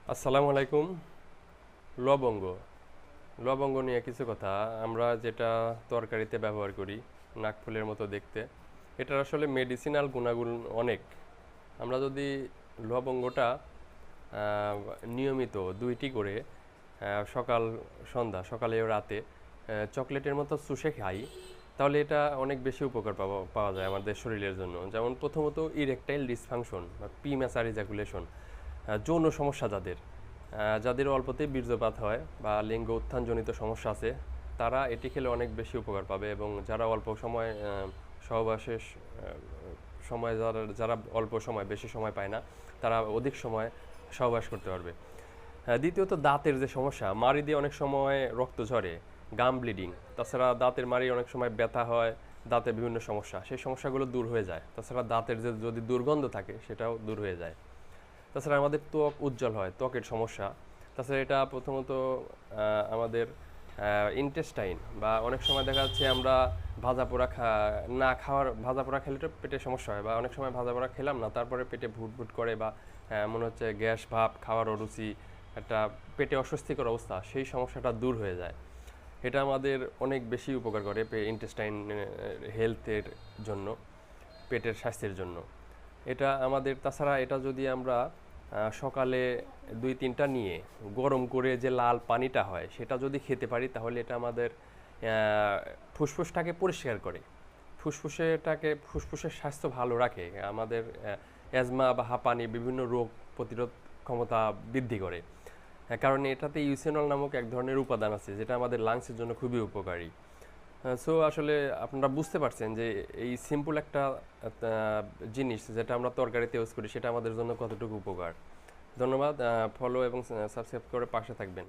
আসসালামু আলাইকুম। লবঙ্গ লবঙ্গ নিয়ে কিছু কথা। আমরা যেটা তরকারিতে ব্যবহার করি, নাকফুলের মতো দেখতে, এটার আসলে মেডিসিনাল গুণাগুণ অনেক। আমরা যদি লবঙ্গটা নিয়মিত 2টি করে সকাল সন্ধ্যা, সকালে ও রাতে চকলেটের মতো চুষে খাই, তাহলে এটা অনেক বেশি উপকার পাওয়া যায় আমাদের শরীরের জন্য। যেমন প্রথমত ইরেকটাইল ডিসফাংশন বা প্রিম্যাচার ইজাকুলেশন, যৌন সমস্যা যাদের অল্পতেই বীর্যপাত হয় বা লিঙ্গ উত্থানজনিত সমস্যা আছে, তারা এটি খেলে অনেক বেশি উপকার পাবে। এবং যারা অল্প সময় সহবাসের সময়, যারা অল্প সময় বেশি সময় পায় না, তারা অধিক সময় সহবাস করতে পারবে। দ্বিতীয়ত দাঁতের যে সমস্যা, মাড়ি দিয়ে অনেক সময় রক্ত ঝরে, গাম ব্লিডিং, তাছাড়া দাঁতের মাড়ি অনেক সময় ব্যথা হয়, দাঁতে বিভিন্ন সমস্যা, সেই সমস্যাগুলো দূর হয়ে যায়। তাছাড়া দাঁতের যে যদি দুর্গন্ধ থাকে সেটাও দূর হয়ে যায়। তাছাড়া আমাদের ত্বক উজ্জ্বল হয়, ত্বকের সমস্যা। তাছাড়া এটা প্রথমত আমাদের ইন্টেস্টাইন, বা অনেক সময় দেখা যাচ্ছে আমরা ভাজা পোড়া না খাওয়ার, ভাজা পোড়া খেলে তো পেটে সমস্যা হয়, বা অনেক সময় ভাজা পোড়া খেলাম না, তারপরে পেটে ভুট ভুট করে, বা মনে হচ্ছে গ্যাস ভাব, খাওয়ার অরুচি, একটা পেটে অস্বস্তিকর অবস্থা, সেই সমস্যাটা দূর হয়ে যায়। এটা আমাদের অনেক বেশি উপকার করে ইন্টেস্টাইন হেলথের জন্য, পেটের স্বাস্থ্যের জন্য। এটা আমাদের, তাছাড়া এটা যদি আমরা সকালে 2-3টা নিয়ে গরম করে যে লাল পানিটা হয় সেটা যদি খেতে পারি, তাহলে এটা আমাদের ফুসফুসটাকে পরিষ্কার করে, ফুসফুসের স্বাস্থ্য ভালো রাখে, আমাদের অ্যাজমা বা হাঁপানি, বিভিন্ন রোগ প্রতিরোধ ক্ষমতা বৃদ্ধি করে। কারণ এটাতে ইউসেনল নামক এক ধরনের উপাদান আছে যেটা আমাদের লাংসের জন্য খুবই উপকারী। সো আসলে আপনারা বুঝতে পারছেন যে এই সিম্পল একটা জিনিস যেটা আমরা তরকারিতে ইউজ করি, সেটা আমাদের জন্য কতটুকু উপকার। ধন্যবাদ। ফলো এবং সাবস্ক্রাইব করে পাশে থাকবেন।